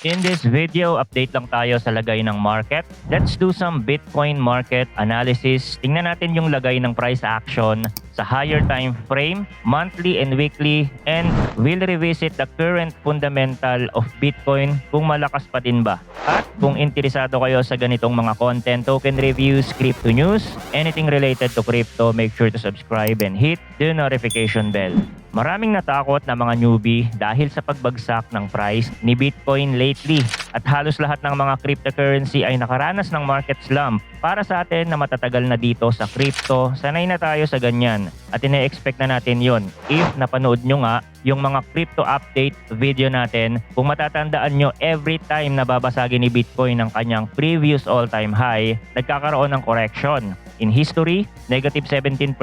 In this video, update lang tayo sa lagay ng market. Let's do some Bitcoin market analysis. Tingnan natin yung lagay ng price action sa higher time frame, monthly and weekly, and we'll revisit the current fundamental of Bitcoin kung malakas pa din ba. At kung interesado kayo sa ganitong mga content, token reviews, crypto news, anything related to crypto, make sure to subscribe and hit the notification bell. Maraming natakot na mga newbie dahil sa pagbagsak ng price ni Bitcoin lately at halos lahat ng mga cryptocurrency ay nakaranas ng market slump. Para sa atin na matatagal na dito sa crypto, sanay na tayo sa ganyan at ine-expect na natin yon. If napanood nyo nga yung mga crypto update video natin, kung matatandaan nyo, every time na babasagin ni Bitcoin ng kanyang previous all-time high, nagkakaroon ng correction. In history, negative 17%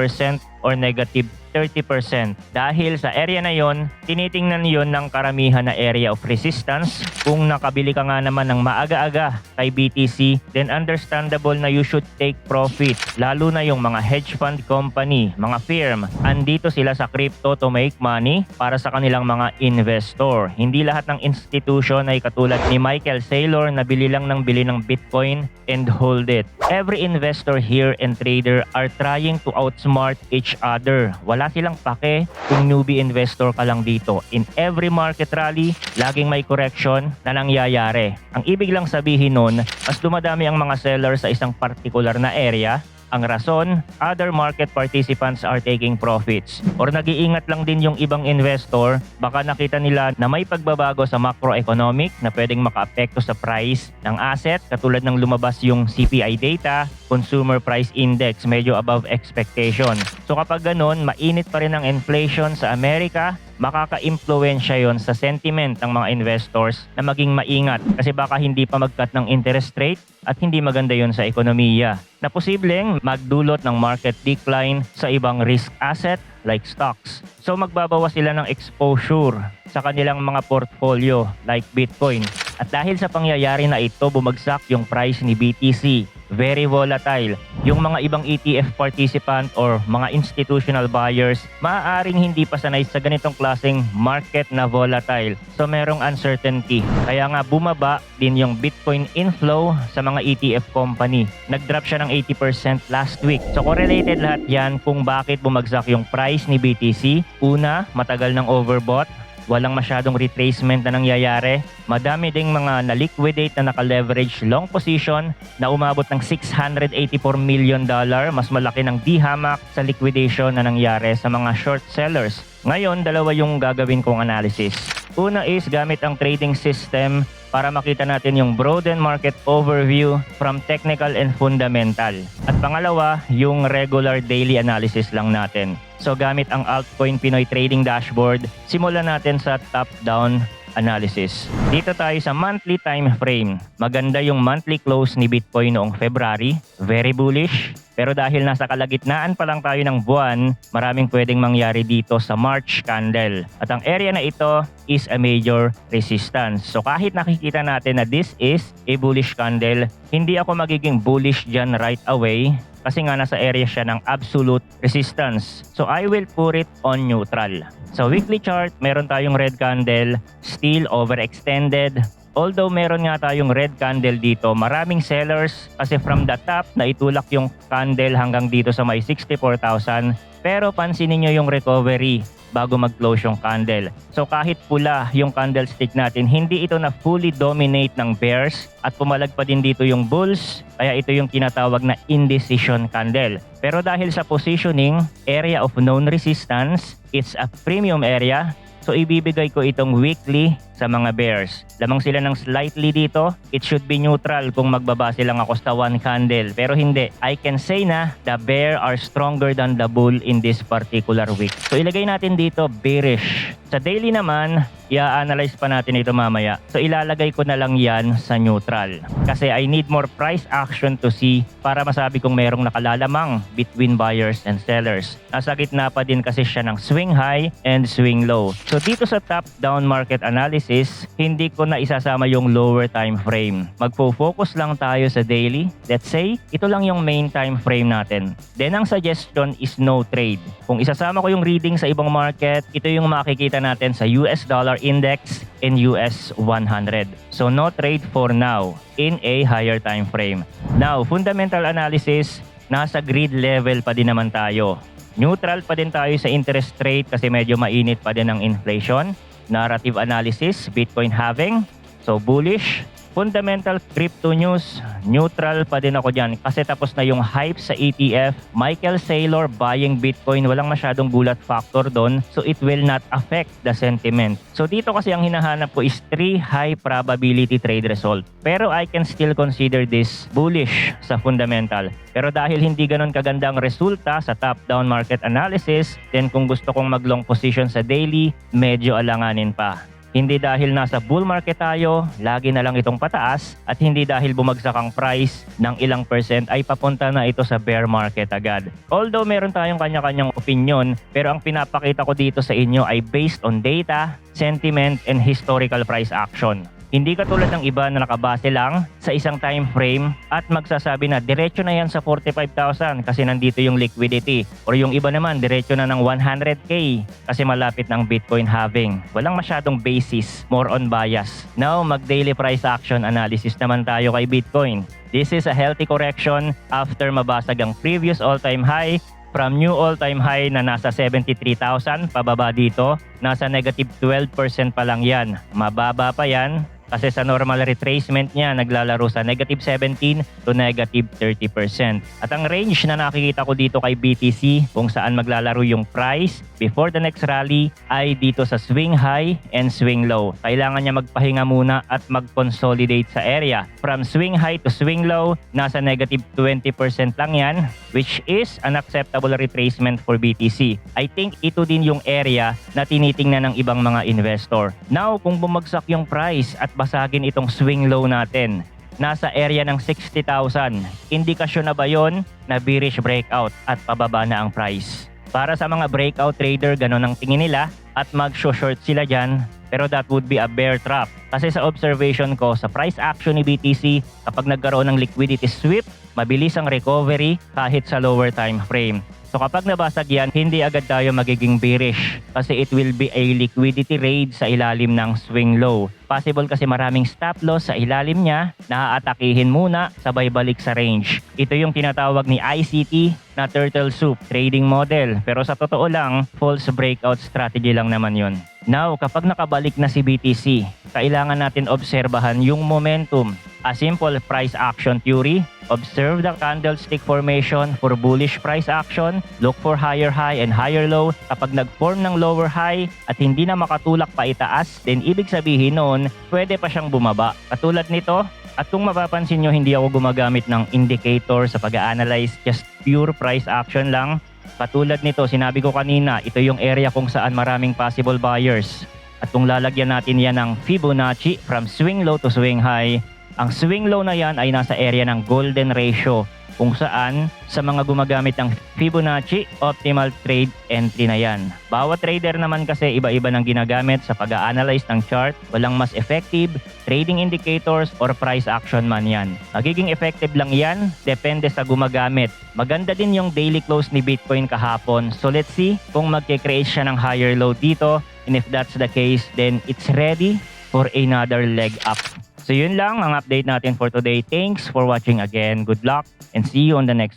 or negative 30%. Dahil sa area na yon, tinitingnan yon ng karamihan na area of resistance. Kung nakabili ka nga naman ng maaga-aga kay BTC, then understandable na you should take profit. Lalo na yung mga hedge fund company, mga firm, andito sila sa crypto to make money para sa kanilang mga investor. Hindi lahat ng institution ay katulad ni Michael Saylor na bili lang ng bili ng Bitcoin and hold it. Every investor here and trader are trying to outsmart each other. Wala silang pake kung newbie investor ka lang dito. In every market rally, laging may correction na nangyayari. Ang ibig lang sabihin nun, mas dumadami ang mga sellers sa isang particular na area. Ang rason, other market participants are taking profits. Or nag-iingat lang din yung ibang investor, baka nakita nila na may pagbabago sa macroeconomic na pwedeng makaapekto sa price ng asset, katulad ng lumabas yung CPI data, Consumer Price Index, medyo above expectation. So kapag ganun, mainit pa rin ang inflation sa Amerika, makaka-impluwensya yon sa sentiment ng mga investors na maging maingat kasi baka hindi pa mag-cut ng interest rate at hindi maganda yon sa ekonomiya na posibleng magdulot ng market decline sa ibang risk asset like stocks. So magbabawas sila ng exposure sa kanilang mga portfolio like Bitcoin. At dahil sa pangyayari na ito, bumagsak yung price ni BTC. Very volatile. Yung mga ibang ETF participant or mga institutional buyers, maaaring hindi pa sanay sa ganitong klaseng market na volatile. So merong uncertainty. Kaya nga bumaba din yung Bitcoin inflow sa mga ETF company. Nag-drop siya ng 80% last week. So correlated lahat yan kung bakit bumagsak yung price ni BTC. Una, matagal ng overbought. Walang masyadong retracement na nangyayari. Madami ding mga na-liquidate na naka-leverage long position na umabot ng $684 million. Mas malaki ng DHAMAC sa liquidation na nangyari sa mga short sellers. Ngayon, dalawa yung gagawin kong analysis. Una is gamit ang trading system para makita natin yung broaden market overview from technical and fundamental. At pangalawa, yung regular daily analysis lang natin. So gamit ang Altcoin Pinoy Trading Dashboard, simulan natin sa top-down analysis. Dito tayo sa monthly time frame. Maganda yung monthly close ni Bitcoin noong February. Very bullish. Pero dahil nasa kalagitnaan pa lang tayo ng buwan, maraming pwedeng mangyari dito sa March candle. At ang area na ito is a major resistance. So kahit nakikita natin na this is a bullish candle, hindi ako magiging bullish dyan right away kasi nga nasa area siya ng absolute resistance. So I will put it on neutral. Sa weekly chart, meron tayong red candle, still overextended. Although meron nga tayong red candle dito, maraming sellers kasi from the top na itulak yung candle hanggang dito sa may 64,000. Pero pansinin nyo yung recovery bago mag-close yung candle. So kahit pula yung candlestick natin, hindi ito na fully dominate ng bears at pumalag pa din dito yung bulls. Kaya ito yung kinatawag na indecision candle. Pero dahil sa positioning, area of known resistance, it's a premium area. So ibibigay ko itong weekly sa mga bears. Lamang sila ng slightly dito. It should be neutral kung magbabase lang ako sa one candle. Pero hindi. I can say na the bear are stronger than the bull in this particular week. So ilagay natin dito bearish. Sa daily naman, i-analyze pa natin ito mamaya. So ilalagay ko na lang yan sa neutral. Kasi I need more price action to see para masabi kong merong nakalalamang between buyers and sellers. Nasa gitna pa din kasi siya ng swing high and swing low. So dito sa top-down market analysis, hindi ko na isasama yung lower time frame. Magfo-focus lang tayo sa daily. Let's say, ito lang yung main time frame natin. Then ang suggestion is no trade. Kung isasama ko yung reading sa ibang market, ito yung makikita nakikita natin sa US dollar index and US 100. So no trade for now in a higher time frame. Now, fundamental analysis, nasa grid level pa din naman tayo. Neutral pa din tayo sa interest rate kasi medyo mainit pa din ang inflation. Narrative analysis, Bitcoin halving, so bullish. Fundamental crypto news, neutral pa din ako dyan kasi tapos na yung hype sa ETF. Michael Saylor buying Bitcoin, walang masyadong gulat factor doon, so it will not affect the sentiment. So dito kasi ang hinahanap ko is 3 high probability trade result. Pero I can still consider this bullish sa fundamental. Pero dahil hindi ganun kaganda ang resulta sa top-down market analysis, then kung gusto kong mag-long position sa daily, medyo alanganin pa. Hindi dahil nasa bull market tayo, lagi na lang itong pataas at hindi dahil bumagsak ang price ng ilang percent ay papunta na ito sa bear market agad. Although meron tayong kanya-kanyang opinion, pero ang pinapakita ko dito sa inyo ay based on data, sentiment, and historical price action. Hindi katulad ng iba na nakabase lang sa isang time frame at magsasabi na diretso na yan sa 45,000 kasi nandito yung liquidity. Or yung iba naman diretso na ng 100K kasi malapit ng Bitcoin halving. Walang masyadong basis, more on bias. Now, mag-daily price action analysis naman tayo kay Bitcoin. This is a healthy correction after mabasag ang previous all-time high. From new all-time high na nasa 73,000, pababa dito, nasa negative 12% pa lang yan. Mababa pa yan kasi sa normal retracement niya, naglalaro sa negative 17 to negative 30%. At ang range na nakikita ko dito kay BTC, kung saan maglalaro yung price before the next rally, ay dito sa swing high and swing low. Kailangan niya magpahinga muna at mag-consolidate sa area. From swing high to swing low, nasa negative 20% lang yan, which is an acceptable retracement for BTC. I think ito din yung area na tinitingnan ng ibang mga investor. Now, kung bumagsak yung price at basagin itong swing low natin, nasa area ng 60,000, indikasyon na ba yon na bearish breakout at pababa na ang price? Para sa mga breakout trader, ganun ang tingin nila at mag-short sila dyan, pero that would be a bear trap. Kasi sa observation ko, sa price action ni BTC, kapag nagkaroon ng liquidity sweep, mabilis ang recovery kahit sa lower time frame. So kapag nabasag yan, hindi agad tayo magiging bearish kasi it will be a liquidity raid sa ilalim ng swing low. Possible kasi maraming stop loss sa ilalim niya, naaatakihin muna, sabay balik sa range. Ito yung tinatawag ni ICT na turtle soup trading model. Pero sa totoo lang, false breakout strategy lang naman yun. Now, kapag nakabalik na si BTC, kailangan natin obserbahan yung momentum. A simple price action theory, observe the candlestick formation for bullish price action, look for higher high and higher low. Kapag nag-form ng lower high at hindi na makatulak pa itaas, then ibig sabihin noon, pwede pa siyang bumaba. Katulad nito, at kung mapapansin nyo, hindi ako gumagamit ng indicator sa pag-analyze, just pure price action lang. Katulad nito, sinabi ko kanina, ito yung area kung saan maraming possible buyers. At kung lalagyan natin yan ng Fibonacci from swing low to swing high, ang swing low na yan ay nasa area ng golden ratio kung saan sa mga gumagamit ng Fibonacci, optimal trade entry na yan. Bawat trader naman kasi iba-iba ng ginagamit sa pag-a-analyze ng chart. Walang mas effective, trading indicators or price action man yan. Magiging effective lang yan, depende sa gumagamit. Maganda din yung daily close ni Bitcoin kahapon. So let's see kung magkikreate siya ng higher low dito. And if that's the case, then it's ready for another leg up. So yun lang ang update natin for today. Thanks for watching again. Good luck and see you on the next